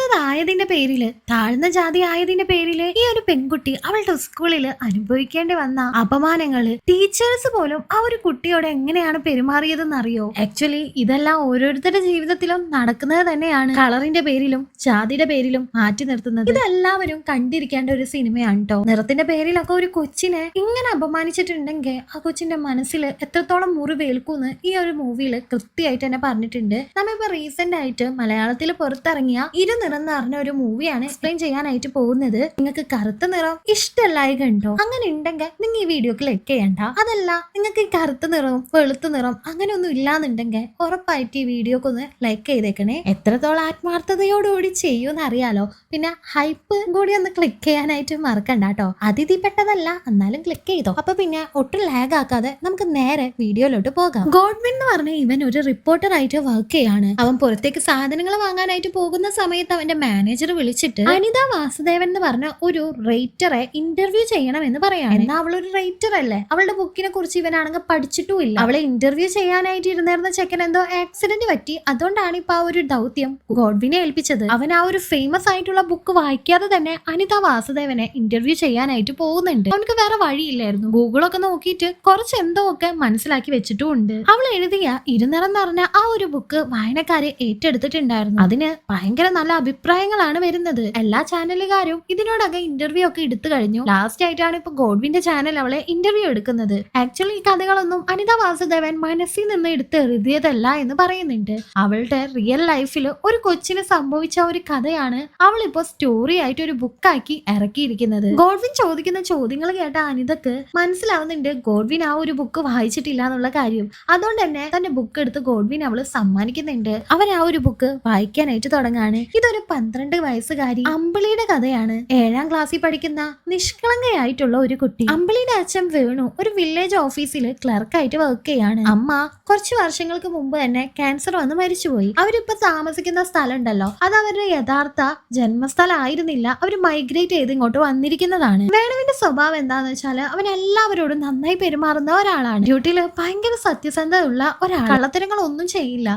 ഉയർന്നതായതിന്റെ പേരില് താഴ്ന്ന ജാതി ആയതിന്റെ പേരില് ഈ ഒരു പെൺകുട്ടി അവളുടെ സ്കൂളില് അനുഭവിക്കേണ്ടി വന്ന അപമാനങ്ങള് ടീച്ചേഴ്സ് പോലും ആ ഒരു കുട്ടിയോട് എങ്ങനെയാണ് പെരുമാറിയതെന്ന് അറിയോ? ആക്ച്വലി ഇതെല്ലാം ഓരോരുത്തരുടെ ജീവിതത്തിലും നടക്കുന്നത് തന്നെയാണ്. കളറിന്റെ പേരിലും ജാതിയുടെ പേരിലും മാറ്റി നിർത്തുന്നത് ഇതെല്ലാവരും കണ്ടിരിക്കേണ്ട ഒരു സിനിമയാണ് കേട്ടോ. നിറത്തിന്റെ പേരിലൊക്കെ ഒരു കൊച്ചിനെ ഇങ്ങനെ അപമാനിച്ചിട്ടുണ്ടെങ്കിൽ ആ കൊച്ചിന്റെ മനസ്സിൽ എത്രത്തോളം മുറിവേൽക്കൂന്ന് ഈ ഒരു മൂവിയിൽ കൃത്യമായിട്ട് തന്നെ പറഞ്ഞിട്ടുണ്ട്. നമ്മളിപ്പോ റീസെന്റ് ആയിട്ട് മലയാളത്തിൽ പുറത്തിറങ്ങിയ ഇരുനിറം എന്ന് പറഞ്ഞ ഒരു മൂവിയാണ് എക്സ്പ്ലെയിൻ ചെയ്യാനായിട്ട് പോകുന്നത്. നിങ്ങൾക്ക് കറുത്ത നിറം ഇഷ്ടമല്ലായി കണ്ടോ? അങ്ങനെ ഉണ്ടെങ്കിൽ നിങ്ങൾ ഈ വീഡിയോക്ക് ലൈക്ക് ചെയ്യണ്ട. അതല്ല നിങ്ങൾക്ക് ഈ കറുത്ത നിറവും വെളുത്ത നിറം അങ്ങനെ ഒന്നും ഇല്ലാന്നുണ്ടെങ്കിൽ ഉറപ്പായിട്ട് ഈ വീഡിയോക്കൊന്ന് ലൈക്ക് ചെയ്തേക്കണേ. എത്രത്തോളം ആത്മാർത്ഥതയോടുകൂടി ചെയ്യുമെന്ന് അറിയാലോ. പിന്നെ ഹൈപ്പ് കൂടി ഒന്ന് ക്ലിക്ക് ചെയ്യാനായിട്ട് മറക്കണ്ട കേട്ടോ. അതിഥിപ്പെട്ടതല്ല, എന്നാലും ക്ലിക്ക് ചെയ്തോ. അപ്പൊ പിന്നെ ഒട്ടും ലാഗ് ആക്കാതെ നമുക്ക് നേരെ വീഡിയോയിലോട്ട് പോകാം. ഗോഡ്വിൻ എന്ന് പറഞ്ഞ ഇവൻ ഒരു റിപ്പോർട്ടർ ആയിട്ട് വർക്ക് ചെയ്യാണ്. അവൻ പുറത്തേക്ക് സാധനങ്ങൾ വാങ്ങാനായിട്ട് പോകുന്ന സമയത്ത് അവന്റെ മാനേജർ വിളിച്ചിട്ട് അനിത വാസുദേവൻ എന്ന് പറഞ്ഞ ഒരു റൈറ്ററെ ഇന്റർവ്യൂ ചെയ്യണമെന്ന് പറയാണ്. എന്നാ അവളൊരു റൈറ്റർ അല്ലേ? അവളുടെ ബുക്കിനെ കുറിച്ച് ഇവനാണെങ്കിൽ പഠിച്ചിട്ടുമില്ല. അവളെ ഇന്റർവ്യൂ ചെയ്യാനായിട്ട് ഇരുന്നിരുന്ന ചെക്കൻ എന്തോ ആക്സിഡന്റ് പറ്റി. അതുകൊണ്ടാണ് ഇപ്പൊ ആ ഒരു ദൗത്യം ഗോഡ്വിനെ ഏൽപ്പിച്ചത്. അവൻ ആ ഒരു ഫേമസ് ആയിട്ടുള്ള ബുക്ക് വായിക്കാതെ തന്നെ അനിത വാസുദേവനെ ഇന്റർവ്യൂ ചെയ്യാനായിട്ട് പോകുന്നുണ്ട്. അവനക്ക് വേറെ വഴിയില്ലായിരുന്നു. ഗൂഗിളൊക്കെ നോക്കിയിട്ട് കുറച്ച് എന്തോ ഒക്കെ മനസ്സിലാക്കി വെച്ചിട്ടുമുണ്ട്. അവൾ എഴുതിയ ഇരുനിറം നിറഞ്ഞ ആ ഒരു ബുക്ക് വായനക്കാരെ ഏറ്റെടുത്തിട്ടുണ്ടായിരുന്നു. അതിന് ഭയങ്കര നല്ല അഭിപ്രായങ്ങളാണ് വരുന്നത്. എല്ലാ ചാനലുകാരും ഇതിനോടൊക്കെ ഇന്റർവ്യൂ ഒക്കെ എടുത്തു കഴിഞ്ഞു. ലാസ്റ്റ് ആയിട്ടാണ് ഇപ്പൊ ഗോഡ്വിന്റെ ചാനൽ അവളെ ഇന്റർവ്യൂ എടുക്കുന്നത്. ആക്ച്വലി ഈ കഥകളൊന്നും അനിത വാസുദേവൻ മനസ്സിൽ നിന്ന് എടുത്ത് എഴുതിയതല്ല എന്ന് പറയുന്നുണ്ട്. അവളുടെ റിയൽ ലൈഫിൽ ഒരു കൊച്ചിന് സംഭവിച്ച ഒരു കഥയാണ് അവൾ ഇപ്പോ സ്റ്റോറി ആയിട്ട് ഒരു ബുക്കാക്കി ഇറക്കിയിരിക്കുന്നത്. ഗോഡ്വിൻ ചോദിക്കുന്ന ചോദ്യങ്ങൾ കേട്ട അനിതക്ക് മനസ്സിലാവുന്നുണ്ട് ഗോഡ്വിൻ ആ ഒരു ബുക്ക് വായിച്ചിട്ടില്ല എന്നുള്ള കാര്യം. അതുകൊണ്ട് തന്നെ തന്റെ ബുക്ക് എടുത്ത് ഗോഡ്വിൻ അവള് സമ്മാനിക്കുന്നുണ്ട്. അവൻ ആ ഒരു ബുക്ക് വായിക്കാനായിട്ട് തുടങ്ങാണ്. ഇതൊരു 12 വയസ്സുകാരി അമ്പിളിയുടെ കഥയാണ്. 7ാം ക്ലാസ്സിൽ പഠിക്കുന്ന നിഷ്കളങ്കയായിട്ടുള്ള ഒരു കുട്ടി. അമ്പിളിയുടെ അച്ഛൻ വേണു ഒരു വില്ലേജ് ഓഫീസിൽ ക്ലർക്കായിട്ട് വർക്ക് ചെയ്യാണ്. അമ്മ കുറച്ചു വർഷങ്ങൾക്ക് മുമ്പ് തന്നെ ക്യാൻസർ വന്ന് മരിച്ചുപോയി. അവരിപ്പോ താമസിക്കുന്ന സ്ഥലം ഉണ്ടല്ലോ, അത് അവരുടെ യഥാർത്ഥ ജന്മസ്ഥലം ആയിരുന്നില്ല. അവർ മൈഗ്രേറ്റ് ചെയ്ത് ഇങ്ങോട്ട് വന്നിരിക്കുന്നതാണ്. വേണുവിന്റെ സ്വഭാവം എന്താന്ന് വെച്ചാല് അവൻ എല്ലാവരോടും നന്നായി പെരുമാറുന്ന ഒരാളാണ്. ഡ്യൂട്ടിയിൽ ഭയങ്കര സത്യസന്ധത ഉള്ള ഒരാൾ. കള്ളത്തരങ്ങളൊന്നും ചെയ്യില്ല.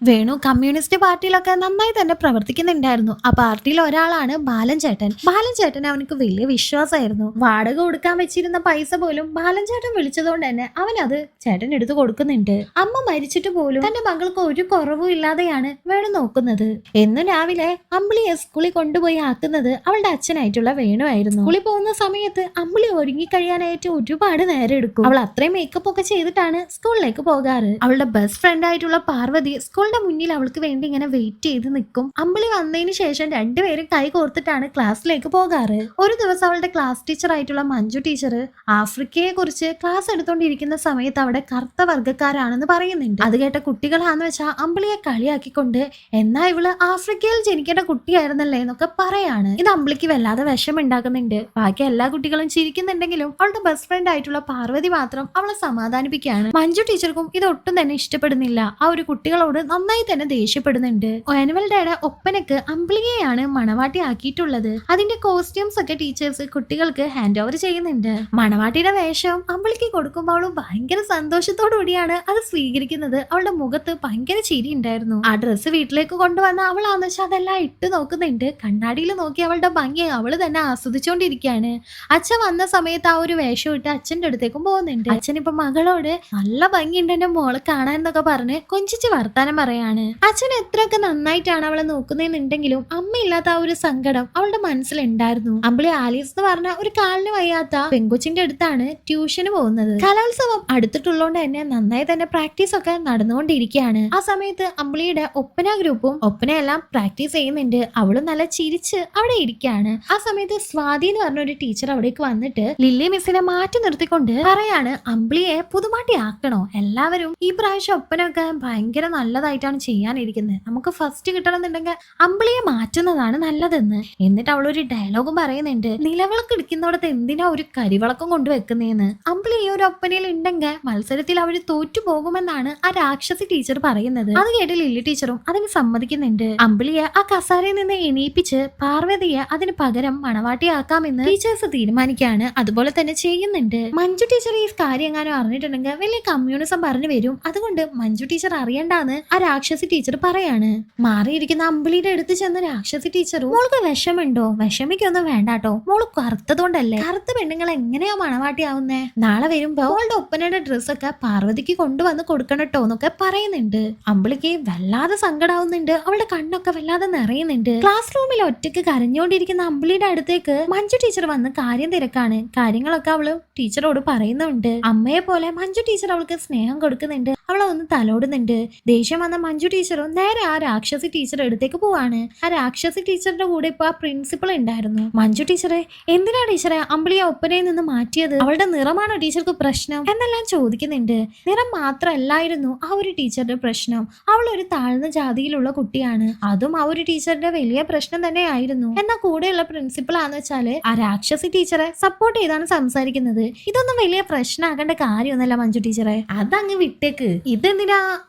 വേണു കമ്മ്യൂണിസ്റ്റ് പാർട്ടിയിലൊക്കെ നന്നായി തന്നെ പ്രവർത്തിക്കുന്നുണ്ടായിരുന്നു. ആ പാർട്ടിയിൽ ഒരാളാണ് ബാലൻ ചേട്ടൻ. ബാലൻ ചേട്ടൻ അവനക്ക് വലിയ വിശ്വാസമായിരുന്നു. വാടക കൊടുക്കാൻ വെച്ചിരുന്ന പൈസ പോലും ബാലൻ ചേട്ടൻ വിളിച്ചതുകൊണ്ട് തന്നെ അവൻ അത് ചേട്ടൻ എടുത്തു കൊടുക്കുന്നുണ്ട്. അമ്മ മരിച്ചിട്ട് പോലും തന്റെ മകൾക്ക് ഒരു കുറവും ഇല്ലാതെയാണ് വേണു നോക്കുന്നത്. എന്നും രാവിലെ അമ്പിളിയെ സ്കൂളിൽ കൊണ്ടുപോയി ആക്കുന്നത് അവളുടെ അച്ഛനായിട്ടുള്ള വേണു ആയിരുന്നു. സ്കൂളിൽ പോകുന്ന സമയത്ത് അമ്പിളി ഒരുങ്ങി കഴിയാനായിട്ട് ഒരുപാട് നേരം എടുക്കും. അവൾ അത്രയും മേക്കപ്പ് ഒക്കെ ചെയ്തിട്ടാണ് സ്കൂളിലേക്ക് പോകാറ്. അവളുടെ ബെസ്റ്റ് ഫ്രണ്ട് ആയിട്ടുള്ള പാർവതി സ്കൂളിന്റെ മുന്നിൽ അവൾക്ക് വേണ്ടി ഇങ്ങനെ വെയിറ്റ് ചെയ്ത് നിൽക്കും. അമ്പിളി വന്നതിന് ശേഷം രണ്ടുപേരും കൈ കോർത്തിട്ടാണ് ക്ലാസ്സിലേക്ക് പോകാറ്. ഒരു ദിവസം അവളുടെ ക്ലാസ് ടീച്ചർ ആയിട്ടുള്ള മഞ്ജു ടീച്ചർ ആഫ്രിക്കയെ കുറിച്ച് ക്ലാസ് എടുത്തോണ്ടിരിക്കുന്ന സമയത്ത് അവിടെ കറുത്ത വർഗ്ഗക്കാരാണെന്ന് പറയുന്നുണ്ട്. അത് കേട്ട കുട്ടികളാന്ന് വെച്ചാൽ അമ്പിളിയെ കളിയാക്കിക്കൊണ്ട് എന്നാ ഇവള് ആഫ്രിക്കയിൽ ജനിക്കേണ്ട കുട്ടിയായിരുന്നല്ലേ എന്നൊക്കെ പറയാണ്. ഇത് അമ്പിളിക്ക് വല്ലാതെ വിഷം ഉണ്ടാക്കുന്നുണ്ട്. ബാക്കി എല്ലാ കുട്ടികളും ചിരിക്കുന്നുണ്ടെങ്കിലും അവളുടെ ബെസ്റ്റ് ഫ്രണ്ട് ആയിട്ടുള്ള പാർവതി മാത്രം അവളെ സമാധാനിപ്പിക്കുകയാണ്. മഞ്ജു ടീച്ചർക്കും ഇത് ഒട്ടും തന്നെ ഇഷ്ടപ്പെടുന്നില്ല. ആ ഒരു കുട്ടികളോട് നന്നായി തന്നെ ദേഷ്യപ്പെടുന്നുണ്ട്. ആനുവൽ ഡേയുടെ ഒപ്പനക്ക് അമ്പിളിയെയാണ് മണവാട്ടി ആക്കിയിട്ടുള്ളത്. അതിന്റെ കോസ്റ്റ്യൂംസ് ഒക്കെ ടീച്ചേഴ്സ് കുട്ടികൾക്ക് ഹാൻഡ് ഓവർ ചെയ്യുന്നുണ്ട്. മണവാട്ടിയുടെ വേഷം അമ്പിളിക്ക് കൊടുക്കുമ്പോൾ അവള് ഭയങ്കര സന്തോഷത്തോടു കൂടിയാണ് അത് സ്വീകരിക്കുന്നത്. അവളുടെ മുഖത്ത് ഭയങ്കര ചിരി ഉണ്ടായിരുന്നു. ആ ഡ്രസ്സ് വീട്ടിലേക്ക് കൊണ്ടുവന്ന അവളാന്ന് വെച്ചാൽ അതെല്ലാം ഇട്ട് നോക്കുന്നുണ്ട്. കണ്ണാടിയിൽ നോക്കി അവളുടെ ഭംഗി അവള് തന്നെ ആസ്വദിച്ചുകൊണ്ടിരിക്കുകയാണ്. അച്ഛൻ വന്ന സമയത്ത് ആ ഒരു വേഷം ഇട്ട് അച്ഛന്റെ അടുത്തേക്കും പോകുന്നുണ്ട്. അച്ഛൻ ഇപ്പൊ മകളോട് നല്ല ഭംഗിയുണ്ട് എന്റെ മോളെ കാണാൻ എന്നൊക്കെ പറഞ്ഞ് കൊഞ്ചിച്ച് വർത്താനം പറയാണ്. അച്ഛൻ എത്രയൊക്കെ നന്നായിട്ടാണ് അവളെ നോക്കുന്നതെന്നുണ്ടെങ്കിലും അമ്മയില്ലാത്ത ആ ഒരു സങ്കടം അവളുടെ മനസ്സിലുണ്ടായിരുന്നു. അമ്പിളി ആലീസ് എന്ന് പറഞ്ഞ ഒരു കാലിന് വയ്യാത്ത പെങ്കൊച്ചിന്റെ അടുത്താണ് ട്യൂഷന് പോകുന്നത്. കലോത്സവം അടുത്തിട്ടുള്ളതുകൊണ്ട് തന്നെ നന്നായി തന്നെ പ്രാക്ടീസ് ഒക്കെ നടന്നുകൊണ്ടിരിക്കുകയാണ്. ആ സമയത്ത് അമ്പിളിയുടെ ഒപ്പന ഗ്രൂപ്പും ഒപ്പനയെല്ലാം പ്രാക്ടീസ് ചെയ്യുന്നുണ്ട്. അവളും നല്ല ചിരിച്ച് അവിടെ ഇരിക്കുകയാണ്. ആ സമയത്ത് സ്വാതി എന്ന് പറഞ്ഞ ഒരു ടീച്ചർ അവിടേക്ക് വന്നിട്ട് ലില്ലി മിസ്സിനെ മാറ്റി നിർത്തിക്കൊണ്ട് പറയാണ് അമ്പിളിയെ പുതുമാട്ടി ആക്കണോ? എല്ലാവരും ഈ പ്രാവശ്യം ഒപ്പനൊക്കെ ഭയങ്കര നല്ലതായിട്ടാണ് ചെയ്യാനിരിക്കുന്നത്. നമുക്ക് ഫസ്റ്റ് കിട്ടണം എന്നുണ്ടെങ്കിൽ അമ്പിളിയെ മാറ്റി പഠിക്കുന്നതാണ് നല്ലതെന്ന്. എന്നിട്ട് അവളൊരു ഡയലോഗും പറയുന്നുണ്ട്, നിലവിളക്ക് ഇടിക്കുന്നിടത്ത് എന്തിനാ ഒരു കരിവിളക്കം കൊണ്ടുവെക്കുന്നേന്ന്. അമ്പിളി ഈ ഒരു ഒപ്പനയിൽ ഉണ്ടെങ്കിൽ മത്സരത്തിൽ അവര് തോറ്റു പോകുമെന്നാണ് ആ രാക്ഷസി ടീച്ചർ പറയുന്നത്. അത് കേട്ട് ലില്ലി ടീച്ചറും അതിന് സമ്മതിക്കുന്നുണ്ട്. അമ്പിളിയെ ആ കസാരയിൽ നിന്ന് എണീപ്പിച്ച് പാർവതിയെ അതിന് പകരം മണവാട്ടിയാക്കാമെന്ന് ടീച്ചേഴ്സ് തീരുമാനിക്കുകയാണ്. അതുപോലെ തന്നെ ചെയ്യുന്നുണ്ട്. മഞ്ജു ടീച്ചർ ഈ കാര്യം എങ്ങാനും അറിഞ്ഞിട്ടുണ്ടെങ്കിൽ വലിയ കമ്മ്യൂണിസം പറഞ്ഞു വരും. അതുകൊണ്ട് മഞ്ജു ടീച്ചർ അറിയണ്ടാന്ന് ആ രാക്ഷസി ടീച്ചർ പറയാണ്. മാറിയിരിക്കുന്ന അമ്പിളിയുടെ അടുത്ത് ചെന്ന രാക്ഷസി ടീച്ചറും, മോൾക്ക് വിഷമുണ്ടോ? വിഷമിക്കൊന്നും വേണ്ടാട്ടോ, മോള് കറുത്തതുകൊണ്ടല്ലേ. കറുത്ത പെണ്ണുങ്ങൾ എങ്ങനെയാ മണവാട്ടിയാവുന്നേ? നാളെ വരുമ്പോ അവളുടെ ഒപ്പനയുടെ ഡ്രസ്സൊക്കെ പാർവതിക്ക് കൊണ്ടുവന്ന് കൊടുക്കണട്ടോ എന്നൊക്കെ പറയുന്നുണ്ട്. അമ്പിളിക്ക് വല്ലാതെ സങ്കടാവുന്നുണ്ട്. അവളുടെ കണ്ണൊക്കെ വല്ലാതെ നിറയുന്നുണ്ട്. ക്ലാസ് റൂമിൽ ഒറ്റയ്ക്ക് കരഞ്ഞുകൊണ്ടിരിക്കുന്ന അമ്പിളിയുടെ അടുത്തേക്ക് മഞ്ജു ടീച്ചർ വന്ന് കാര്യം തിരക്കാണ്. കാര്യങ്ങളൊക്കെ അവള് ടീച്ചറോട് പറയുന്നുണ്ട്. അമ്മയെ പോലെ മഞ്ജു ടീച്ചർ അവൾക്ക് സ്നേഹം കൊടുക്കുന്നുണ്ട്. അവളെ ഒന്ന് തലോടുന്നുണ്ട്. ദേഷ്യം വന്ന മഞ്ജു ടീച്ചറും നേരെ ആ രാക്ഷസി ടീച്ചറുടെ അടുത്തേക്ക് പോവാണ്. ആ രാക്ഷസി ടീച്ചറുടെ കൂടെ ഇപ്പൊ ആ പ്രിൻസിപ്പൾ ഉണ്ടായിരുന്നു. മഞ്ജു ടീച്ചറെ, എന്തിനാ ടീച്ചറെ അമ്പിളിയെ ഒപ്പനയിൽ നിന്ന് മാറ്റിയത്? അവളുടെ നിറമാണോ ടീച്ചർക്ക് പ്രശ്നം എന്നെല്ലാം ചോദിക്കുന്നുണ്ട്. നിറം മാത്രമല്ലായിരുന്നു ആ ഒരു ടീച്ചറുടെ പ്രശ്നം. അവൾ ഒരു താഴ്ന്ന ജാതിയിലുള്ള കുട്ടിയാണ്. അതും ആ ഒരു ടീച്ചറുടെ വലിയ പ്രശ്നം തന്നെയായിരുന്നു. എന്നാൽ കൂടെയുള്ള പ്രിൻസിപ്പൾ ആണെന്ന് വെച്ചാല് ആ രാക്ഷസി ടീച്ചറെ സപ്പോർട്ട് ചെയ്താണ് സംസാരിക്കുന്നത്. ഇതൊന്നും വലിയ പ്രശ്നമാകേണ്ട കാര്യമൊന്നുമല്ല മഞ്ജു ടീച്ചറെ, അതങ്ങ് വിട്ടേക്ക്.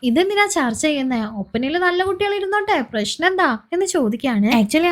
ഇതെന്തിനാ ചർച്ച ചെയ്യുന്നേ? ഒപ്പനയിൽ നല്ല കുട്ടികൾ ഇരുന്നോട്ടെ, പ്രശ്നം എന്താ എന്ന് ചോദിക്കാണ്. ആക്ച്വലി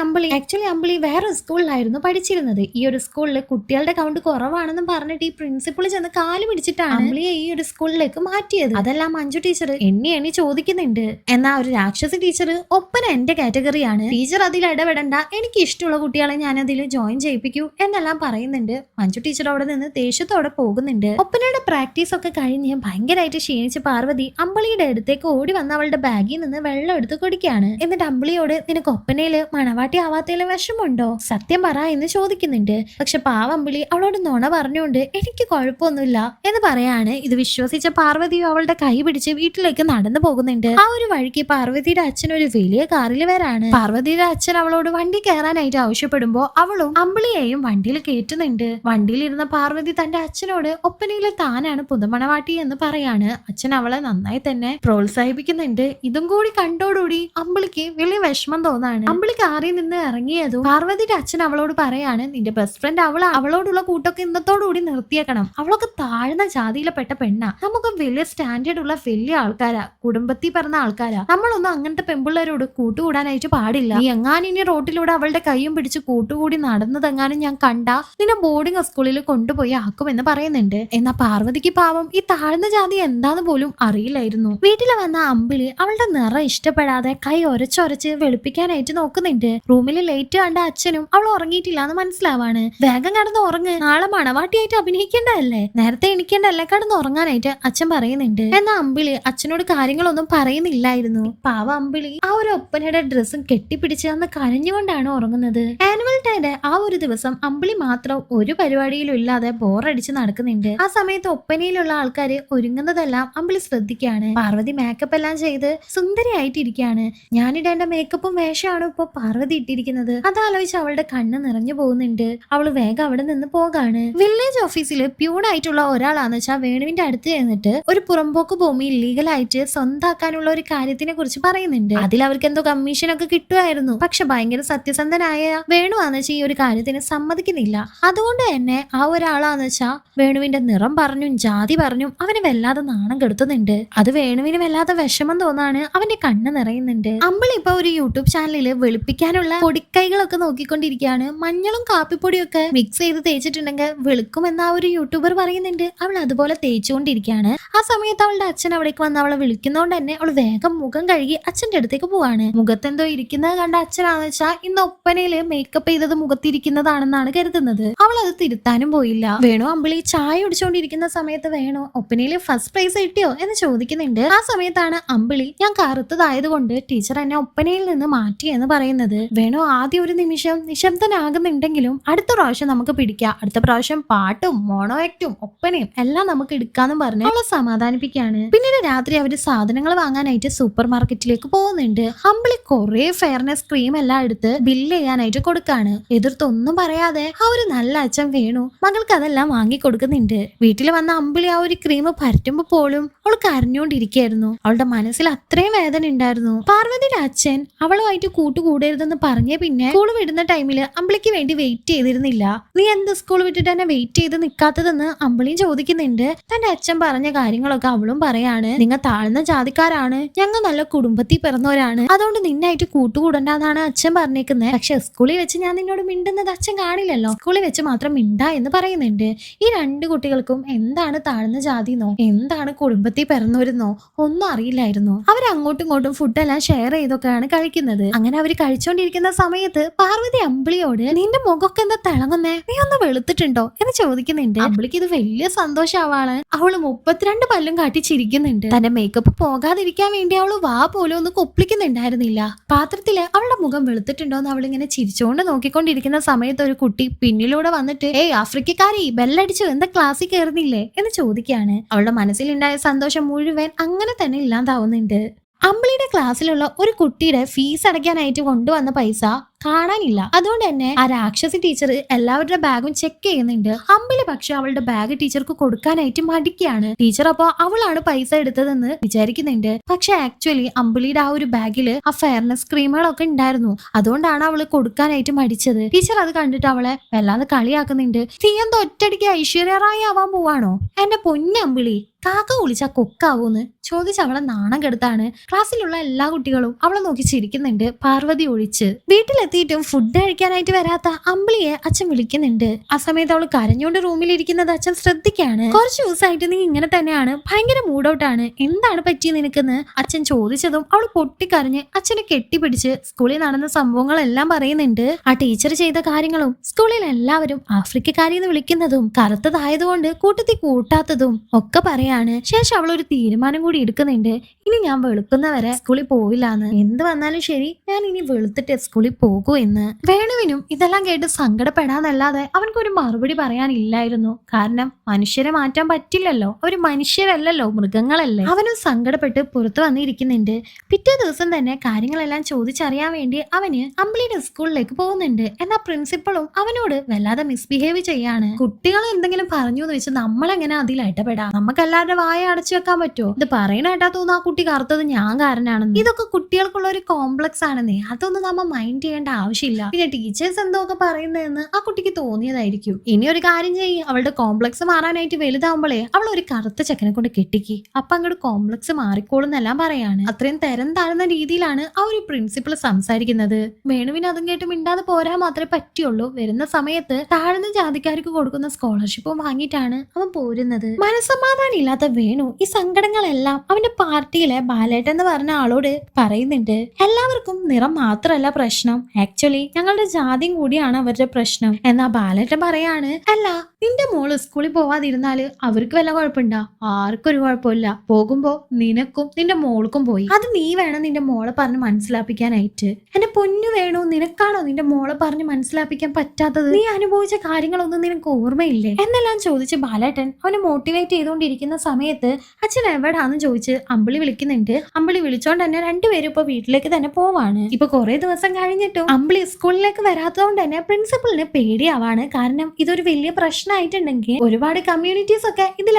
അമ്പിളി വേറെ സ്കൂളിലായിരുന്നു പഠിച്ചിരുന്നത്. ഈ ഒരു സ്കൂളിൽ കുട്ടികളുടെ കൗണ്ട് കുറവാണെന്ന് പറഞ്ഞിട്ട് ഈ പ്രിൻസിപ്പൾ ചെന്ന് കാല് പിടിച്ചിട്ടാണ് അമ്പിളിയെ ഈ ഒരു സ്കൂളിലേക്ക് മാറ്റിയത്. അതെല്ലാം മഞ്ജു ടീച്ചർ എണ്ണി ചോദിക്കുന്നുണ്ട്. എന്നാ ഒരു രാക്ഷസി ടീച്ചർ, ഒപ്പന എന്റെ കാറ്റഗറിയാണ്, ടീച്ചർ അതിൽ ഇടപെടണ്ട, എനിക്ക് ഇഷ്ടമുള്ള കുട്ടികളെ ഞാൻ അതിൽ ജോയിൻ ചെയ്യിപ്പിക്കൂ എന്നെല്ലാം പറയുന്നുണ്ട്. മഞ്ജു ടീച്ചർ അവിടെ നിന്ന് ദേഷ്യത്തോടെ പോകുന്നുണ്ട്. ഒപ്പനയുടെ പ്രാക്ടീസ് ഒക്കെ കഴിഞ്ഞ് ഭയങ്കരമായിട്ട് ക്ഷീണിച്ച് പാർവതി അമ്പിളിയുടെ അടുത്തേക്ക് ഓടി വന്ന് അവളുടെ ബാഗിൽ നിന്ന് വെള്ളം എടുത്ത് കുടിക്കുകയാണ്. എന്നിട്ട് അമ്പിളിയോട്, നിനക്ക് ഒപ്പനയില് മണവാട്ടി ആവാത്തതിൽ വിഷമുണ്ടോ? സത്യം പറ എന്ന് ചോദിക്കുന്നുണ്ട്. പക്ഷെ പാവ അമ്പിളി അവളോട് നുണ പറഞ്ഞുകൊണ്ട് എനിക്ക് കുഴപ്പമൊന്നുമില്ല എന്ന് പറയാണ്. ഇത് വിശ്വസിച്ച പാർവതിയോ അവളുടെ കൈ പിടിച്ച് വീട്ടിലേക്ക് നടന്നു പോകുന്നുണ്ട്. ആ ഒരു വഴിക്ക് പാർവതിയുടെ അച്ഛൻ ഒരു വലിയ കാറിൽ വരാണ്. പാർവതിയുടെ അച്ഛൻ അവളോട് വണ്ടി കയറാനായിട്ട് ആവശ്യപ്പെടുമ്പോ അവളും അമ്പിളിയെയും വണ്ടിയിൽ കയറ്റുന്നുണ്ട്. വണ്ടിയിലിരുന്ന പാർവതി തന്റെ അച്ഛനോട് ഒപ്പനയിലെ താനാണ് പുതുമണവാട്ടി എന്ന് പറയാണ്. അച്ഛൻ അവളെ നന്നായി തന്നെ പ്രോത്സാഹിപ്പിക്കുന്നുണ്ട്. ഇതും കൂടി കണ്ടോടുകൂടി അമ്പിളിക്ക് വലിയ വിഷമം തോന്നാണ്. അമ്പിളി കാറിൽ നിന്ന് ഇറങ്ങിയതും പാർവതിയുടെ അച്ഛൻ അവളോട് പറയാണ്, നിന്റെ ബെസ്റ്റ് ഫ്രണ്ട് അവളോടുള്ള കൂട്ടൊക്കെ ഇന്നത്തോടുകൂടി നിർത്തിയേക്കണം. അവളൊക്കെ താഴ്ന്ന ജാതിയിലെ പെട്ട പെണ്ണാ. നമുക്ക് വലിയ സ്റ്റാൻഡേർഡ് ഉള്ള വലിയ ആൾക്കാരാ, കുടുംബത്തിൽ പറഞ്ഞ ആൾക്കാരാ. നമ്മളൊന്നും അങ്ങനത്തെ പെൺപിള്ളേരോട് കൂട്ടുകൂടാനായിട്ട് പാടില്ല. നീ എങ്ങാനും ഇനി റോട്ടിലൂടെ അവളുടെ കൈയും പിടിച്ച് കൂട്ടുകൂടി നടന്നതെങ്ങാനും ഞാൻ കണ്ടാ നിന്നെ ബോർഡിംഗ് സ്കൂളിൽ കൊണ്ടുപോയി ആക്കുമെന്ന് പറയുന്നുണ്ട്. എന്നാ പാർവതിക്ക് പാവം ഈ താഴ്ന്ന ജാതി എന്താന്ന് പോലും അറിയില്ലായിരുന്നു. വീട്ടിൽ വന്ന അമ്പിളി അവളുടെ നിറം ഇഷ്ടപ്പെടാതെ കൈ ഒരച്ചൊരച്ച് വെളുപ്പിക്കാനായിട്ട് നോക്കുന്നുണ്ട്. റൂമിൽ ലേറ്റ് കണ്ട അച്ഛനും അവൾ ഉറങ്ങിയിട്ടില്ല എന്ന് മനസ്സിലാവാണ്. വേഗം കടന്ന് ഉറങ്ങ്, നാളെ മണവാട്ടിയായിട്ട് അഭിനയിക്കേണ്ടതല്ലേ, നേരത്തെ എണിക്കേണ്ടല്ലേ, കടന്ന് ഉറങ്ങാനായിട്ട് അച്ഛൻ പറയുന്നുണ്ട്. എന്നാ അമ്പിളി അച്ഛനോട് കാര്യങ്ങളൊന്നും പറയുന്നില്ലായിരുന്നു. പാവ അമ്പിളി ആ ഒരു ഒപ്പനയുടെ ഡ്രസ്സും കെട്ടിപ്പിടിച്ച് അന്ന് കരഞ്ഞുകൊണ്ടാണ് ഉറങ്ങുന്നത്. ആനുവൽ ഡേയുടെ ആ ഒരു ദിവസം അമ്പിളി മാത്രം ഒരു പരിപാടിയിലും ഇല്ലാതെ ബോറടിച്ച് നടക്കുന്നുണ്ട്. ആ സമയത്ത് ഒപ്പനയിലുള്ള ആൾക്കാര് ഒരുങ്ങുന്നതെല്ലാം അമ്പിളി ശ്രദ്ധിക്കാണ്. പാർവതി മേക്കപ്പ് എല്ലാം ചെയ്ത് സുന്ദരിയായിട്ടിരിക്കുകയാണ്. ഞാനിടേണ്ട മേക്കപ്പും വേഷമാണ് ഇപ്പൊ പാർവതി ഇട്ടിരിക്കുന്നത്. അതാലോചിച്ച് അവളുടെ കണ്ണ് നിറഞ്ഞു പോകുന്നുണ്ട്. അവള് വേഗം അവിടെ നിന്ന് പോകാണ്. വില്ലേജ് ഓഫീസിൽ പ്യൂണായിട്ടുള്ള ഒരാളാന്ന് വെച്ചാൽ വേണുവിന്റെ അടുത്ത് ചെന്നിട്ട് ഒരു പുറമ്പോക്ക് ഭൂമി ഇല്ലീഗലായിട്ട് സ്വന്താക്കാനുള്ള ഒരു കാര്യത്തിനെ കുറിച്ച് പറയുന്നുണ്ട്. അതിൽ അവർക്ക് എന്തോ കമ്മീഷൻ ഒക്കെ കിട്ടുമായിരുന്നു. പക്ഷെ ഭയങ്കര സത്യസന്ധനായ വേണു ആന്ന് വെച്ചാൽ ഈ ഒരു കാര്യത്തിന് സമ്മതിക്കുന്നില്ല. അതുകൊണ്ട് തന്നെ ആ ഒരാളാന്ന് വെച്ചാൽ വേണുവിന്റെ നിറം പറഞ്ഞും ജാതി പറഞ്ഞും അവന് വല്ലാതെ നാണം കെടുത്തുന്നുണ്ട്. അത് വേണുവിന് വല്ലാതെ വിഷമം തോന്നാണ്. അവന്റെ കണ്ണ് നിറയുന്നുണ്ട്. അമ്പിളി ഇപ്പൊ ഒരു യൂട്യൂബ് ചാനലില് വെളുപ്പിക്കാനുള്ള പൊടിക്കൈകളൊക്കെ നോക്കിക്കൊണ്ടിരിക്കുകയാണ്. മഞ്ഞളും കാപ്പിപ്പൊടിയും ഒക്കെ മിക്സ് ചെയ്ത് തേച്ചിട്ടുണ്ടെങ്കിൽ വെളുക്കുമെന്ന് ആ ഒരു യൂട്യൂബർ പറയുന്നുണ്ട്. അവൾ അതുപോലെ തേച്ചുകൊണ്ടിരിക്കുകയാണ്. ആ സമയത്ത് അവളുടെ അച്ഛൻ അവിടേക്ക് വന്ന് അവളെ വിളിക്കുന്നോണ്ട് തന്നെ അവൾ വേഗം മുഖം കഴുകി അച്ഛന്റെ അടുത്തേക്ക് പോവാണ്. മുഖത്തെന്തോ ഇരിക്കുന്നത് കണ്ട അച്ഛനാന്ന് വെച്ചാൽ ഇന്ന് ഒപ്പനയില് മേക്കപ്പ് ചെയ്തത് മുഖത്തിരിക്കുന്നതാണെന്നാണ് കരുതുന്നത്. അവൾ അത് തിരുത്താനും പോയില്ല. വേണു അമ്പിളി ചായ കുടിച്ചോണ്ടിരിക്കുന്ന സമയത്ത് വേണു ഒപ്പനയില് ഫസ്റ്റ് പ്രൈസ് കിട്ടിയോ എന്ന് ചോദിക്കുന്നുണ്ട്. ആ സമയത്താണ് അമ്പിളി, ഞാൻ കറുത്തതായതുകൊണ്ട് ടീച്ചർ എന്നെ ഒപ്പനയിൽ നിന്ന് മാറ്റി എന്ന് പറയുന്നത്. വേണു ആദ്യം ഒരു നിമിഷം നിശബ്ദനാകുന്നുണ്ടെങ്കിലും അടുത്ത പ്രാവശ്യം നമുക്ക് പിടിക്കാം, അടുത്ത പ്രാവശ്യം പാട്ടും മോണോ ആക്ടും ഒപ്പനയും എല്ലാം നമുക്ക് എടുക്കാന്നും പറഞ്ഞ് അവളെ സമാധാനിപ്പിക്കുകയാണ്. പിന്നീട് രാത്രി അവര് സാധനങ്ങൾ വാങ്ങാനായിട്ട് സൂപ്പർ മാർക്കറ്റിലേക്ക് പോകുന്നുണ്ട്. അമ്പിളി കുറെ ഫെയർനെസ് ക്രീം എല്ലാം എടുത്ത് ബില്ല് ചെയ്യാനായിട്ട് കൊടുക്കാണ്. പറയാണ്. എതിർത്തൊന്നും പറയാതെ ആ ഒരു നല്ല അച്ഛൻ വേണു മകൾക്ക് അതെല്ലാം വാങ്ങിക്കൊടുക്കുന്നുണ്ട്. വീട്ടിൽ വന്ന അമ്പിളി ആ ഒരു ക്രീം പരറ്റുമ്പോ പോലും അവൾ കരഞ്ഞോണ്ടിരിക്കുകയായിരുന്നു. അവളുടെ മനസ്സിൽ അത്രയും വേദന ഉണ്ടായിരുന്നു. പാർവതിയുടെ അച്ഛൻ അവളുമായിട്ട് കൂട്ടുകൂടരുതെന്ന് പറഞ്ഞ പിന്നെ സ്കൂൾ വിടുന്ന ടൈമില് അമ്പിളിക്ക് വേണ്ടി വെയിറ്റ് ചെയ്തിരുന്നില്ല. നീ എന്ത് സ്കൂൾ വിട്ടിട്ട് തന്നെ വെയിറ്റ് ചെയ്ത് നിൽക്കാത്തതെന്ന് അമ്പിളിയും ചോദിക്കുന്നുണ്ട്. തന്റെ അച്ഛൻ പറഞ്ഞ കാര്യങ്ങളൊക്കെ അവളും പറയാണ്. നിങ്ങൾ താഴ്ന്ന ജാതിക്കാരാണ്, ഞങ്ങൾ നല്ല കുടുംബത്തിൽ പിറന്നവരാണ്, അതുകൊണ്ട് നിന്നായിട്ട് കൂട്ടുകൂടണ്ടെന്നാണ് അച്ഛൻ പറഞ്ഞേക്കുന്നത്. പക്ഷെ സ്കൂളിൽ വെച്ച് ഞാൻ നിന്നോട് മിണ്ടുന്നത് അച്ഛൻ കാണില്ലല്ലോ, സ്കൂളിൽ വെച്ച് മാത്രം മിണ്ടാ എന്ന് പറയുന്നുണ്ട്. ഈ രണ്ട് കുട്ടികൾക്കും എന്താണ് താഴ്ന്ന ജാതിന്നോ എന്താണ് കുടുംബത്തിൽ പിറന്നവരെന്നോ ഒന്നും അറിയില്ലായിരുന്നു. അവർ അങ്ങോട്ടും ഇങ്ങോട്ടും ഫുഡെല്ലാം ഷെയർ ചെയ്തൊക്കെയാണ് കഴിക്കുന്നത്. അങ്ങനെ അവർ കഴിച്ചോണ്ടിരിക്കുന്ന സമയത്ത് പാർവതി അമ്പിളിയോട് നിന്റെ മുഖമൊക്കെ എന്താ തിളങ്ങുന്നേ, നീ ഒന്ന് വെളുത്തിട്ടുണ്ടോ എന്ന് ചോദിക്കുന്നുണ്ട്. അമ്പിളിക്ക് ഇത് വലിയ സന്തോഷാവാണ്. അവള് 32 പല്ലും കാട്ടി ചിരിക്കുന്നുണ്ട്. തന്റെ മേക്കപ്പ് പോകാതിരിക്കാൻ വേണ്ടി അവള് വാ പോലും ഒന്ന് കൊപ്പിക്കുന്നുണ്ടായിരുന്നില്ല. പാത്രത്തില് അവളുടെ മുഖം വെളുത്തിട്ടുണ്ടോന്ന് അവളിങ്ങനെ ചിരിച്ചോണ്ട് നോക്കിക്കൊണ്ടിരിക്കുന്ന സമയത്ത് ഒരു കുട്ടി പിന്നിലൂടെ വന്നിട്ട് ഏയ് ആഫ്രിക്കക്കാരി ബെല്ലടിച്ചു എന്താ ക്ലാസ്സിൽ കയറുന്നില്ലേ എന്ന് ചോദിക്കുകയാണ്. അവളുടെ മനസ്സിലുണ്ടായ സന്തോഷം മുഴുവൻ അങ്ങനെ തന്നെ ഇല്ലാതാവുന്നുണ്ട്. അമ്പിളിയുടെ ക്ലാസ്സിലുള്ള ഒരു കുട്ടിയുടെ ഫീസ് അടയ്ക്കാനായിട്ട് കൊണ്ടുവന്ന പൈസ കാണാനില്ല. അതുകൊണ്ട് തന്നെ ആ രാക്ഷസി ടീച്ചർ എല്ലാവരുടെ ബാഗും ചെക്ക് ചെയ്യുന്നുണ്ട്. അമ്പിളി പക്ഷെ അവളുടെ ബാഗ് ടീച്ചർക്ക് കൊടുക്കാനായിട്ട് മടിക്കുകയാണ്. ടീച്ചർ അപ്പോ അവളാണ് പൈസ എടുത്തതെന്ന് വിചാരിക്കുന്നുണ്ട്. പക്ഷെ ആക്ച്വലി അമ്പിളിയുടെ ആ ഒരു ബാഗിൽ ആ ഫെയർനെസ് ക്രീമുകളൊക്കെ ഉണ്ടായിരുന്നു. അതുകൊണ്ടാണ് അവള് കൊടുക്കാനായിട്ട് മടിച്ചത്. ടീച്ചർ അത് കണ്ടിട്ട് അവളെ വല്ലാതെ കളിയാക്കുന്നുണ്ട്. നീ എന്തോ ഒറ്റയടിക്ക് ഐശ്വര്യ റായി ആവാൻ പോവാണോ? എന്റെ പൊന്നമ്പിളി കാക്ക കുളിച്ചാ കൊക്കാവൂന്ന് ചോദിച്ച് അവളെ നാണം കെടുത്താണ്. ക്ലാസ്സിലുള്ള എല്ലാ കുട്ടികളും അവളെ നോക്കി ചിരിക്കുന്നുണ്ട്, പാർവതി ഒഴിച്ച്. വീട്ടിലെത്തിയിട്ടും ഫുഡ് കഴിക്കാനായിട്ട് വരാത്ത അമ്പിളിയെ അച്ഛൻ വിളിക്കുന്നുണ്ട്. ആ സമയത്ത് അവള് കരഞ്ഞോണ്ട് റൂമിലിരിക്കുന്നത് അച്ഛൻ ശ്രദ്ധിക്കാണ്. കുറച്ച് ദിവസമായിട്ട് നീ ഇങ്ങനെ തന്നെയാണ്, ഭയങ്കര മൂഡൌട്ടാണ്, എന്താണ് പറ്റി നിനക്കെന്ന് അച്ഛൻ ചോദിച്ചതും അവള് പൊട്ടിക്കരഞ്ഞ് അച്ഛനെ കെട്ടിപ്പിടിച്ച് സ്കൂളിൽ നടന്ന സംഭവങ്ങളെല്ലാം പറയുന്നുണ്ട്. ആ ടീച്ചർ ചെയ്ത കാര്യങ്ങളും സ്കൂളിൽ എല്ലാവരും ആഫ്രിക്കക്കാരി എന്ന് വിളിക്കുന്നതും കറുത്തതായതുകൊണ്ട് കൂട്ടത്തിൽ കൂട്ടാത്തതും ഒക്കെ പറയാൻ. ശേഷം അവൾ ഒരു തീരുമാനം കൂടി എടുക്കുന്നുണ്ട്. ഇനി ഞാൻ വെളുക്കുന്നവരെ സ്കൂളിൽ പോവില്ലാന്ന്, എന്ത് വന്നാലും ശരി ഞാൻ ഇനി വെളുത്തിട്ട് സ്കൂളിൽ പോകൂ എന്ന്. വേണുവിനും ഇതെല്ലാം കേട്ട് സങ്കടപ്പെടാന്നല്ലാതെ അവൻക്കൊരു മറുപടി പറയാനില്ലായിരുന്നു. കാരണം മനുഷ്യരെ മാറ്റാൻ പറ്റില്ലല്ലോ, അവര് മനുഷ്യരല്ലല്ലോ, മൃഗങ്ങളല്ലേ. അവനും സങ്കടപ്പെട്ട് പുറത്തു വന്നിരിക്കുന്നുണ്ട്. പിറ്റേ ദിവസം തന്നെ കാര്യങ്ങളെല്ലാം ചോദിച്ചറിയാൻ വേണ്ടി അവന് അമ്പിളിയുടെ സ്കൂളിലേക്ക് പോകുന്നുണ്ട്. എന്നാൽ പ്രിൻസിപ്പളും അവനോട് വല്ലാതെ മിസ്ബിഹേവ് ചെയ്യാണ്. കുട്ടികൾ എന്തെങ്കിലും പറഞ്ഞു എന്ന് വെച്ച് നമ്മളെങ്ങനെ അതിൽ ഇടപെടാം, നമുക്കെല്ലാവരുടെ വായ അടച്ചു വെക്കാൻ പറ്റുമോ? ഇത് പറയണ കേട്ടാ തോന്നുന്നു ആ കുട്ടി കറുത്തത് ഞാൻ കാരനാണെന്ന്. ഇതൊക്കെ കുട്ടികൾക്കുള്ള ഒരു കോംപ്ലക്സ് ആണെന്നേ, അതൊന്നും നമ്മ മൈൻഡ് ചെയ്യേണ്ട ആവശ്യമില്ല. പിന്നെ ടീച്ചേഴ്സ് എന്തൊക്കെ പറയുന്നതെന്ന് ആ കുട്ടിക്ക് തോന്നിയതായിരിക്കും. ഇനി ഒരു കാര്യം ചെയ്യും, അവളുടെ കോംപ്ലക്സ് മാറാനായിട്ട് വലുതാവുമ്പോഴേ അവൾ ഒരു കറുത്ത ചെക്കനെ കൊണ്ട് കെട്ടിക്ക്, അപ്പൊ അങ്ങോട്ട് കോംപ്ലക്സ് മാറിക്കോളും എന്നെല്ലാം പറയാണ്. അത്രയും തരം താഴ്ന്ന രീതിയിലാണ് ആ ഒരു പ്രിൻസിപ്പൾ സംസാരിക്കുന്നത്. വേണുവിന് അതും കേട്ട് മിണ്ടാതെ പോരാൻ മാത്രമേ പറ്റുള്ളൂ. വരുന്ന സമയത്ത് താഴ്ന്ന ജാതിക്കാർക്ക് കൊടുക്കുന്ന സ്കോളർഷിപ്പും വാങ്ങിയിട്ടാണ് അവൻ പോരുന്നത്. മനസ്സമാധാനം ഇല്ലാത്ത വേണു ഈ സങ്കടങ്ങളെല്ലാം അവന്റെ പാർട്ടിയിലെ ബാലേട്ടൻ എന്ന് പറഞ്ഞ ആളോട് പറയുന്നുണ്ട്. എല്ലാവർക്കും നിറം മാത്രമല്ല പ്രശ്നം, ആക്ച്വലി ഞങ്ങളുടെ ജാതിയും കൂടിയാണ് അവരുടെ പ്രശ്നം. എന്നാ ബാലേട്ടൻ പറയാണ്, അല്ല നിന്റെ മോള് സ്കൂളിൽ പോവാതിരുന്നാല് അവർക്ക് വല്ല കുഴപ്പമുണ്ടാ? ആർക്കും ഒരു കുഴപ്പമില്ല. പോകുമ്പോ നിനക്കും നിന്റെ മോൾക്കും പോയി, അത് നീ വേണം നിന്റെ മോളെ പറഞ്ഞ് മനസ്സിലാപ്പിക്കാനായിട്ട്. എന്റെ പൊന്നു വേണു, നിനക്കാണോ നിന്റെ മോളെ പറഞ്ഞ് മനസ്സിലാപ്പിക്കാൻ പറ്റാത്തത്? നീ അനുഭവിച്ച കാര്യങ്ങളൊന്നും നിനക്ക് ഓർമ്മയില്ലേ എന്നെല്ലാം ചോദിച്ച് ബാലേട്ടൻ അവനെ മോട്ടിവേറ്റ് ചെയ്തുകൊണ്ടിരിക്കുന്ന സമയത്ത് അച്ഛൻ എവിടാന്ന് ചോദിച്ച് അമ്പിളി വിളിക്കുന്നുണ്ട്. അമ്പിളി വിളിച്ചോണ്ട് തന്നെ രണ്ടുപേരും ഇപ്പൊ വീട്ടിലേക്ക് തന്നെ പോവാണ്. ഇപ്പൊ കുറെ ദിവസം കഴിഞ്ഞിട്ടും അമ്പിളി സ്കൂളിലേക്ക് വരാത്തതുകൊണ്ട് തന്നെ പ്രിൻസിപ്പളിന് പേടിയാവാണ്. കാരണം ഇതൊരു വലിയ പ്രശ്നമായിട്ടുണ്ടെങ്കിൽ ഒരുപാട് കമ്മ്യൂണിറ്റീസ് ഒക്കെ ഇതിൽ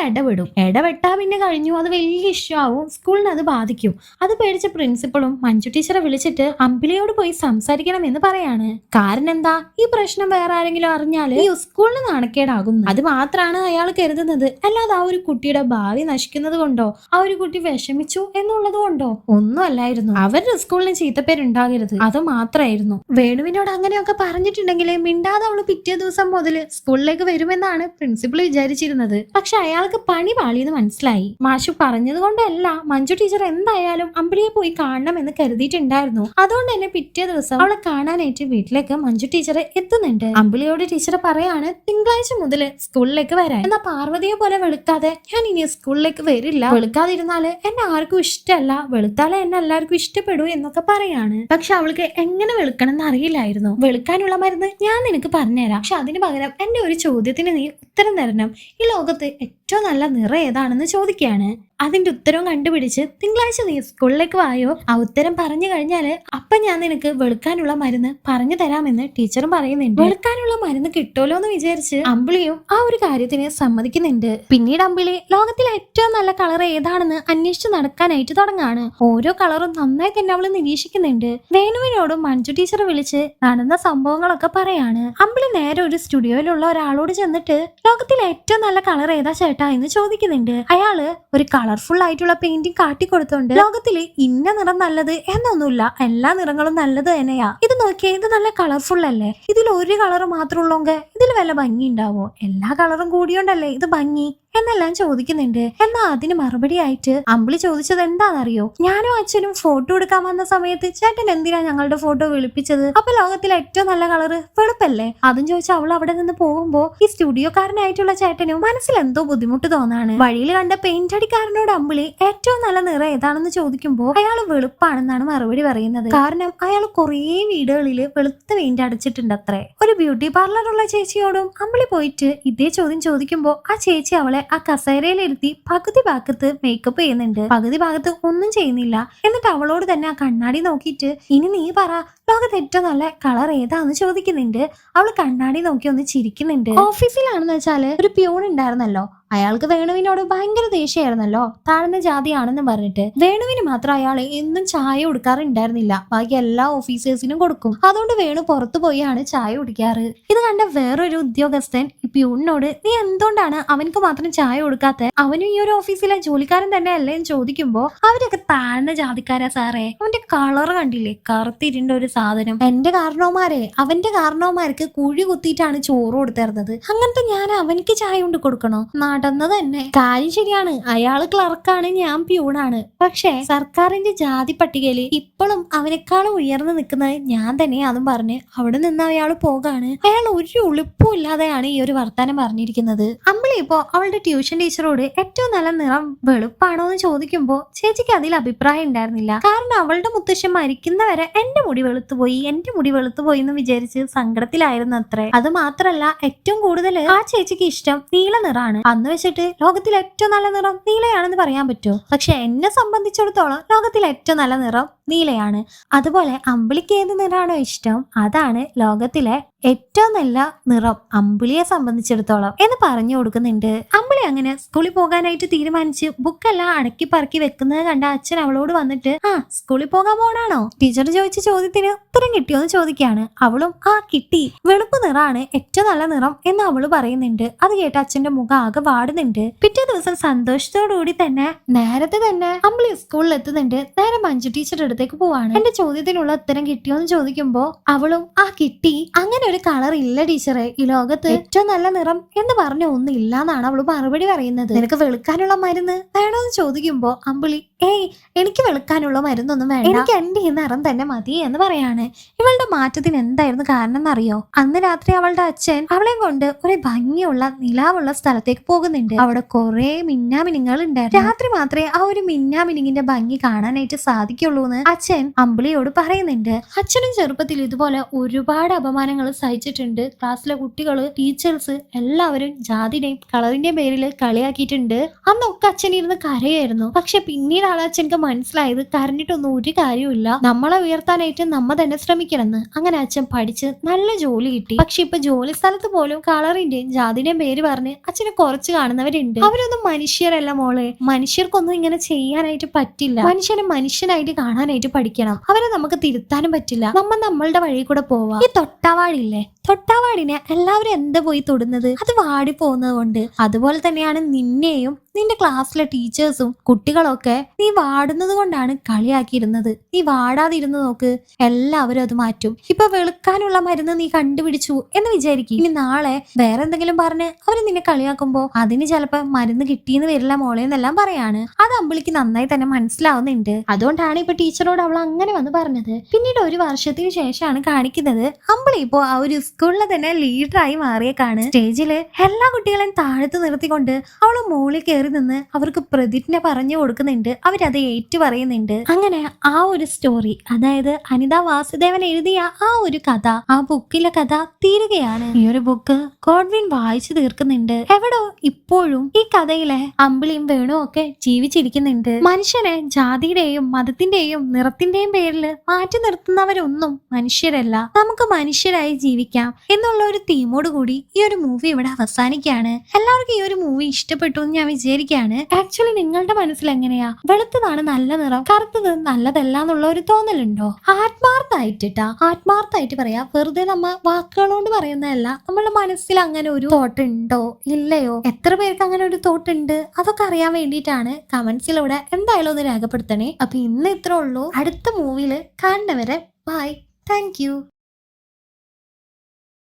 ഇടപെട്ടാ പിന്നെ കഴിഞ്ഞു, അത് വലിയ ഇഷ്യൂ ആവും, സ്കൂളിനെ അത് ബാധിക്കും. അത് പേടിച്ച പ്രിൻസിപ്പളും മഞ്ജു ടീച്ചറെ വിളിച്ചിട്ട് അമ്പിളിയോട് പോയി സംസാരിക്കണം എന്ന് പറയാണ്. കാരണം എന്താ, ഈ പ്രശ്നം വേറെ ആരെങ്കിലും അറിഞ്ഞാല് ഈ സ്കൂളിന് നാണക്കേടാകും. അത് മാത്രമാണ് അയാൾ കരുതുന്നത്. അല്ലാതെ ആ ഒരു കുട്ടിയുടെ ഭാവി നശിക്കുന്നത് കൊണ്ടോ ആ ഒരു കുട്ടി വിഷമിച്ചു എന്നുള്ളത് കൊണ്ടോ ഒന്നും അല്ലായിരുന്നു. അവരുടെ സ്കൂളിന് ചീത്തപ്പേരുണ്ടാകരുത്, അത് മാത്രമായിരുന്നു. വേണുവിനോട് അങ്ങനെയൊക്കെ പറഞ്ഞിട്ടുണ്ടെങ്കിൽ മിണ്ടാതെ അവള് പിറ്റേ ദിവസം മുതൽ സ്കൂളിലേക്ക് വരുമെന്നാണ് പ്രിൻസിപ്പൾ വിചാരിച്ചിരുന്നത്. പക്ഷെ അയാൾക്ക് പണി പാളിയെന്ന് മനസ്സിലായി. മാഷു പറഞ്ഞത് കൊണ്ടല്ല മഞ്ജു ടീച്ചർ എന്തായാലും അമ്പിളിയെ പോയി കാണണമെന്ന് കരുതിയിട്ടുണ്ടായിരുന്നു. അതുകൊണ്ട് തന്നെ പിറ്റേ ദിവസം അവളെ കാണാനായിട്ട് വീട്ടിലേക്ക് മഞ്ജു ടീച്ചർ എത്തുന്നുണ്ട്. അമ്പിളിയോട് ടീച്ചർ പറയാണ് തിങ്കളാഴ്ച മുതൽ സ്കൂളിലേക്ക് വരാൻ. എന്നാ പാർവതിയെ പോലെ വെളുക്കാതെ ഞാൻ ഇനി സ്കൂളിലേക്ക് വരില്ല, വെളുക്കാതിരുന്നാല് എന്നെ ആർക്കും ഇഷ്ടമല്ല, വെളുത്താലേ എന്നെ എല്ലാവർക്കും ഇഷ്ടപ്പെടൂ എന്നൊക്കെ പറയാണ്. പക്ഷെ അവൾക്ക് എങ്ങനെ വെളുക്കണം എന്ന് അറിയില്ലായിരുന്നു. വെളുക്കാനുള്ള മരുന്ന് ഞാൻ നിനക്ക് പറഞ്ഞുതരാം, പക്ഷെ അതിന് പകരം എന്റെ ഒരു ചോദ്യത്തിന് നീ ഉത്തരം തരണം. ഈ ലോകത്ത് ഏറ്റവും നല്ല നിറം ഏതാണെന്ന് ചോദിക്കുകയാണ്. അതിന്റെ ഉത്തരവും കണ്ടുപിടിച്ച് തിങ്കളാഴ്ച നീ സ്കൂളിലേക്ക് വായോ, ആ ഉത്തരം പറഞ്ഞു കഴിഞ്ഞാല് അപ്പൊ ഞാൻ നിനക്ക് വെളുക്കാനുള്ള മരുന്ന് പറഞ്ഞു തരാമെന്ന് ടീച്ചറും പറയുന്നുണ്ട്. വെളുക്കാനുള്ള മരുന്ന് കിട്ടുമല്ലോ എന്ന് വിചാരിച്ച് അമ്പിളിയും ആ ഒരു കാര്യത്തിന് സമ്മതിക്കുന്നുണ്ട്. പിന്നീട് അമ്പിളി ലോകത്തിലെ ഏറ്റവും നല്ല കളർ ഏതാണെന്ന് അന്വേഷിച്ച് നടക്കാനായിട്ട് തുടങ്ങാണ്. ഓരോ കളറും നന്നായി തന്നെ അവള് നിരീക്ഷിക്കുന്നുണ്ട്. വേണുവിനോടും മഞ്ജു ടീച്ചർ വിളിച്ച് നടന്ന സംഭവങ്ങളൊക്കെ പറയാണ്. അമ്പിളി നേരെ ഒരു സ്റ്റുഡിയോയിലുള്ള ഒരാളോട് ചെന്നിട്ട് ലോകത്തിലെ ഏറ്റവും നല്ല കളർ ഏതാ ചേട്ടാ എന്ന് ചോദിക്കുന്നുണ്ട്. അയാള് ഒരു കളർഫുൾ ആയിട്ടുള്ള പെയിന്റിംഗ് കാട്ടിക്കൊടുത്തോണ്ട് ലോകത്തില് ഇന്ന നിറം നല്ലത് എന്നൊന്നുമില്ല, എല്ലാ നിറങ്ങളും നല്ലത് തന്നെയാ. ഇത് നോക്കിയേ, ഇത് നല്ല കളർഫുൾ അല്ലേ, ഇതിൽ ഒരു കളർ മാത്രം ഉള്ളോങ്ക ഇതിൽ വല്ല ഭംഗി ഉണ്ടാവോ, എല്ലാ കളറും കൂടിയോണ്ടല്ലേ ഇത് ഭംഗി എന്നെല്ലാം ചോദിക്കുന്നുണ്ട്. എന്നാ അതിന് മറുപടി ആയിട്ട് അമ്പിളി ചോദിച്ചത് എന്താണെന്നറിയോ, ഞാനും അച്ഛനും ഫോട്ടോ എടുക്കാൻ വന്ന സമയത്ത് ചേട്ടൻ എന്തിനാ ഞങ്ങളുടെ ഫോട്ടോ വെളുപ്പിച്ചത്, അപ്പൊ ലോകത്തിലെ ഏറ്റവും നല്ല കളറ് വെളുപ്പല്ലേ, അതും ചോദിച്ച അവൾ അവിടെ നിന്ന് പോകുമ്പോ ഈ സ്റ്റുഡിയോക്കാരനായിട്ടുള്ള ചേട്ടനും മനസ്സിൽ എന്തോ ബുദ്ധിമുട്ട് തോന്നാണ്. വഴിയിൽ കണ്ട പെയിന്റ് അടിക്കാരനോട് അമ്പിളി ഏറ്റവും നല്ല നിറം ഏതാണെന്ന് ചോദിക്കുമ്പോ അയാൾ വെളുപ്പാണെന്നാണ് മറുപടി പറയുന്നത്. കാരണം അയാൾ കുറേ വീടുകളിൽ വെളുത്ത പെയിന്റ് അടിച്ചിട്ടുണ്ട് അത്രേ. ഒരു ബ്യൂട്ടി പാർലറുള്ള ചേച്ചിയോടും അമ്പിളി പോയിട്ട് ഇതേ ചോദ്യം ചോദിക്കുമ്പോ ആ ചേച്ചി അവളെ ആ കസേരയിലിരുത്തി പകുതി ഭാഗത്ത് മേക്കപ്പ് ചെയ്യുന്നുണ്ട്, പകുതി ഭാഗത്ത് ഒന്നും ചെയ്യുന്നില്ല. എന്നിട്ട് അവളോട് തന്നെ ആ കണ്ണാടി നോക്കിയിട്ട് ഇനി നീ പറ ലോകത്ത് ഏറ്റവും നല്ല കളർ ഏതാന്ന് ചോദിക്കുന്നുണ്ട്. അവള് കണ്ണാടി നോക്കി ഒന്ന് ചിരിക്കുന്നുണ്ട്. ഓഫീസിലാണെന്ന് വെച്ചാല് ഒരു പ്യൂൺ ഉണ്ടായിരുന്നല്ലോ, അയാൾക്ക് വേണുവിനോട് ഭയങ്കര ദേഷ്യമായിരുന്നല്ലോ, താഴ്ന്ന ജാതിയാണെന്ന് പറഞ്ഞിട്ട്. വേണുവിന് മാത്രം അയാൾ എന്നും ചായ കൊടുക്കാറുണ്ടായിരുന്നില്ല, ബാക്കി എല്ലാ ഓഫീസേഴ്സിനും കൊടുക്കും. അതുകൊണ്ട് വേണു പുറത്തു പോയാണ് ചായ കുടിക്കാറ്. ഇത് കണ്ട വേറൊരു ഉദ്യോഗസ്ഥൻ ഈ പ്യൂണിനോട് നീ എന്തുകൊണ്ടാണ് അവനക്ക് മാത്രം ചായ കൊടുക്കാത്ത, അവനും ഈ ഒരു ഓഫീസിലെ ജോലിക്കാരൻ തന്നെ അല്ലേ എന്ന് ചോദിക്കുമ്പോ അവരൊക്കെ താഴ്ന്ന ജാതിക്കാരാ സാറേ, അവന്റെ കളർ കണ്ടില്ലേ, കറുത്തിരിണ്ട ഒരു സാധനം, എന്റെ കാരണവന്മാരെ അവന്റെ കാരണവന്മാർക്ക് കുഴി കുത്തിയിട്ടാണ് ചോറ് കൊടുത്തിരുന്നത്, അങ്ങനത്തെ ഞാൻ അവനക്ക് ചായ കൊണ്ട് കൊടുക്കണോ, നടന്നത് തന്നെ. കാര്യം ശരിയാണ്, അയാള് ക്ലർക്കാണ്, ഞാൻ പ്യൂണാണ്, പക്ഷെ സർക്കാരിന്റെ ജാതി പട്ടികയില് ഇപ്പോഴും അവനേക്കാളും ഉയർന്നു നിൽക്കുന്നത് ഞാൻ തന്നെയാന്നും പറഞ്ഞ് അവിടെ നിന്ന് അയാൾ പോകാണ്. അയാൾ ഒരു ഉളുപ്പും ഇല്ലാതെയാണ് ഈ ഒരു വർത്താനം പറഞ്ഞിരിക്കുന്നത്. അമ്പിളി ഇപ്പോ അവളുടെ ട്യൂഷൻ ടീച്ചറോട് ഏറ്റവും നല്ല നിറം വെളുപ്പാണോ എന്ന് ചോദിക്കുമ്പോ ചേച്ചിക്ക് അതിൽ അഭിപ്രായം ഉണ്ടായിരുന്നില്ല. കാരണം അവളുടെ മുത്തശ്ശൻ മരിക്കുന്നവരെ എന്റെ മുടി വെളുത്തുപോയി എന്ന് വിചാരിച്ച് സങ്കടത്തിലായിരുന്നു അത്രേ. അത് മാത്രല്ല ഏറ്റവും കൂടുതൽ ആ ചേച്ചിക്ക് ഇഷ്ടം നീല നിറാണ്. അന്ന് വെച്ചിട്ട് ലോകത്തിലെ ഏറ്റവും നല്ല നിറം നീലയാണെന്ന് പറയാൻ പറ്റുമോ? പക്ഷെ എന്നെ സംബന്ധിച്ചിടത്തോളം ലോകത്തിലെ ഏറ്റവും നല്ല നിറം നീലയാണ്. അതുപോലെ അമ്പിളിക്ക് ഏത് നിറാണോ ഇഷ്ടം അതാണ് ലോകത്തിലെ ഏറ്റവും നല്ല നിറം അമ്പിളിയെ സംബന്ധിച്ചിടത്തോളം എന്ന് പറഞ്ഞു കൊടുക്കുന്നുണ്ട്. അമ്പിളി അങ്ങനെ സ്കൂളിൽ പോകാനായിട്ട് തീരുമാനിച്ച് ബുക്കെല്ലാം അടക്കി പറക്കി വെക്കുന്നത് കണ്ട അച്ഛൻ അവളോട് വന്നിട്ട് ആ സ്കൂളിൽ പോകാൻ പോണാണോ ടീച്ചർ ചോദിച്ച ചോദ്യത്തിന് ഉത്തരം കിട്ടിയോന്ന് ചോദിക്കാണ്. അവളും ആ കിട്ടി, വെളുപ്പ് നിറാണ് ഏറ്റവും നല്ല നിറം എന്ന് അവള് പറയുന്നുണ്ട്. അത് കേട്ട് അച്ഛന്റെ മുഖം ആകെ വാടുന്നുണ്ട്. പിറ്റേ ദിവസം സന്തോഷത്തോടുകൂടി തന്നെ നേരത്തെ തന്നെ അമ്പിളി സ്കൂളിൽ എത്തുന്നുണ്ട്. നേരെ മഞ്ജു ടീച്ചറുടെ അടുത്തേക്ക് പോവാണ്. എന്റെ ചോദ്യത്തിനുള്ള ഉത്തരം കിട്ടിയോന്ന് ചോദിക്കുമ്പോ അവളും ആ കിട്ടി, അങ്ങനെ ഒരു കളർ ഇല്ല ടീച്ചറെ, ഈ ലോകത്ത് ഏറ്റവും നല്ല നിറം എന്ന് പറഞ്ഞ ഒന്നും ഇല്ലാന്നാണ് അവള് മറുപടി പറയുന്നത്. നിനക്ക് വെളുക്കാനുള്ള മരുന്ന് വേണോന്ന് ചോദിക്കുമ്പോ അമ്പിളി ഏയ് എനിക്ക് വെളുക്കാനുള്ള മരുന്നൊന്നും വേണ്ട, എനിക്ക് എന്റെ ഈ നിറം തന്നെ മതി എന്ന് പറയാണ്. ഇവളുടെ മാറ്റത്തിന് എന്തായിരുന്നു കാരണം എന്നറിയോ? അന്ന് രാത്രി അവളുടെ അച്ഛൻ അവളെ കൊണ്ട് ഒരു ഭംഗിയുള്ള നിലാവുള്ള സ്ഥലത്തേക്ക് പോകുന്നുണ്ട്. അവിടെ കുറെ മിന്നാമിനിങ്ങൾ ഉണ്ടായിരുന്നു. രാത്രി മാത്രമേ ആ ഒരു മിന്നാമിനിങ്ങിന്റെ ഭംഗി കാണാനായിട്ട് സാധിക്കുള്ളൂ എന്ന് അച്ഛൻ അമ്പിളിയോട് പറയുന്നുണ്ട്. അച്ഛനും ചെറുപ്പത്തിൽ ഇതുപോലെ ഒരുപാട് അപമാനങ്ങൾ സഹിച്ചിട്ടുണ്ട്. ക്ലാസ്സിലെ കുട്ടികള്, ടീച്ചേഴ്സ് എല്ലാവരും ജാതിയുടെയും കളറിന്റെയും പേരിൽ കളിയാക്കിയിട്ടുണ്ട്. അന്നൊക്കെ അച്ഛൻ ഇരുന്ന് കരയായിരുന്നു. പക്ഷെ പിന്നീട് അച്ഛനക്ക് മനസ്സിലായത് കരഞ്ഞിട്ടൊന്നും ഒരു കാര്യമില്ല, നമ്മളെ ഉയർത്താനായിട്ട് നമ്മ തന്നെ ശ്രമിക്കണമെന്ന്. അങ്ങനെ അച്ഛൻ പഠിച്ച് നല്ല ജോലി കിട്ടി. പക്ഷെ ഇപ്പൊ ജോലി സ്ഥലത്ത് പോലും കളറിന്റെയും ജാതിയുടെയും പേര് പറഞ്ഞ് അച്ഛനെ കുറച്ച് കാണുന്നവരുണ്ട്. അവരൊന്നും മനുഷ്യരല്ല മോളെ, മനുഷ്യർക്കൊന്നും ഇങ്ങനെ ചെയ്യാനായിട്ട് പറ്റില്ല. മനുഷ്യനെ മനുഷ്യനായിട്ട് കാണാനായിട്ട് പഠിക്കണം. അവരെ നമുക്ക് തിരുത്താനും പറ്റില്ല. നമ്മളുടെ വഴി കൂടെ പോവാം. ഈ തൊട്ടാവാടില്ലേ, തൊട്ടാവാടിനെ എല്ലാവരും എന്താ പോയി തൊടുന്നത്, അത് വാടി പോകുന്നത് കൊണ്ട്. അതുപോലെ തന്നെയാണ് നിന്നെയും നിന്റെ ക്ലാസ്സിലെ ടീച്ചേഴ്സും കുട്ടികളൊക്കെ നീ വാടുന്നത് കൊണ്ടാണ് കളിയാക്കിയിരുന്നത്. നീ വാടാതിരുന്ന് നോക്ക്, എല്ലാവരും അത് മാറ്റും. ഇപ്പൊ വെളുക്കാനുള്ള മരുന്ന് നീ കണ്ടുപിടിച്ചു എന്ന് വിചാരിക്കും. ഇനി നാളെ വേറെ എന്തെങ്കിലും പറഞ്ഞ് അവര് നിന്നെ കളിയാക്കുമ്പോ അതിന് ചിലപ്പോ മരുന്ന് കിട്ടിയെന്ന് വരില്ല മോളെ എന്നെല്ലാം പറയാണ്. അത് അമ്പിളിക്ക് നന്നായി തന്നെ മനസ്സിലാവുന്നുണ്ട്. അതുകൊണ്ടാണ് ഇപ്പൊ ടീച്ചറോട് അവൾ അങ്ങനെ വന്ന് പറഞ്ഞത്. പിന്നീട് ഒരു വർഷത്തിന് ശേഷമാണ് കാണിക്കുന്നത് അമ്പിളി ഇപ്പോ ആ ഒരു സ്കൂളിലെ തന്നെ ലീഡറായി മാറിയേക്കാണ്. സ്റ്റേജില് എല്ലാ കുട്ടികളെയും താഴത്ത് നിർത്തിക്കൊണ്ട് അവള് മുകളിൽ കയറി നിന്ന് അവർക്ക് പ്രതിജ്ഞ പറഞ്ഞു കൊടുക്കുന്നുണ്ട്. അവരത് ഏറ്റു പറയുന്നുണ്ട്. അങ്ങനെ ആ ഒരു സ്റ്റോറി, അതായത് അനിത വാസുദേവൻ എഴുതിയ ആ ഒരു കഥ, ആ ബുക്കിലെ കഥ തീരുകയാണ്. ഈ ഒരു ബുക്ക് ഗോഡ്വിൻ വായിച്ചു തീർക്കുന്നുണ്ട്. എവിടോ ഇപ്പോഴും ഈ കഥയിലെ അമ്പിളിയും വേണും ഒക്കെ ജീവിച്ചിരിക്കുന്നുണ്ട്. മനുഷ്യനെ ജാതിയുടെയും മതത്തിന്റെയും നിറത്തിന്റെയും പേരിൽ മാറ്റി നിർത്തുന്നവരൊന്നും മനുഷ്യരല്ല. നമുക്ക് മനുഷ്യരായി ജീവിക്കാം എന്നുള്ള ഒരു തീമോട് കൂടി ഈ ഒരു മൂവി ഇവിടെ അവസാനിക്കുകയാണ്. എല്ലാവർക്കും ഈ ഒരു മൂവി ഇഷ്ടപ്പെട്ടു എന്ന് ഞാൻ വിചാരിക്കുകയാണ്. ആക്ച്വലി നിങ്ങളുടെ മനസ്സിൽ എങ്ങനെയാ? വെളുത്തതാണ് നല്ല നിറം, കറുത്തത് നല്ലതല്ല എന്നുള്ള ഒരു തോന്നലുണ്ടോ? ആത്മാർത്ഥമായിട്ട് പറയാ, വെറുതെ നമ്മ വാക്കുകൾ കൊണ്ട് പറയുന്നതല്ല. നമ്മളുടെ മനസ്സിൽ അങ്ങനെ ഒരു തോട്ട് ഉണ്ടോ ഇല്ലയോ? എത്ര പേർക്ക് അങ്ങനെ ഒരു തോട്ട് ഉണ്ട്? അതൊക്കെ അറിയാൻ വേണ്ടിയിട്ടാണ് കമന്റ്സിലൂടെ എന്തായാലും ഒന്ന് രേഖപ്പെടുത്തണേ. അപ്പൊ ഇന്ന് ഇത്രേ ഉള്ളൂ. അടുത്ത മൂവിയിൽ കാണുന്നവരെ ബൈ. Thank you.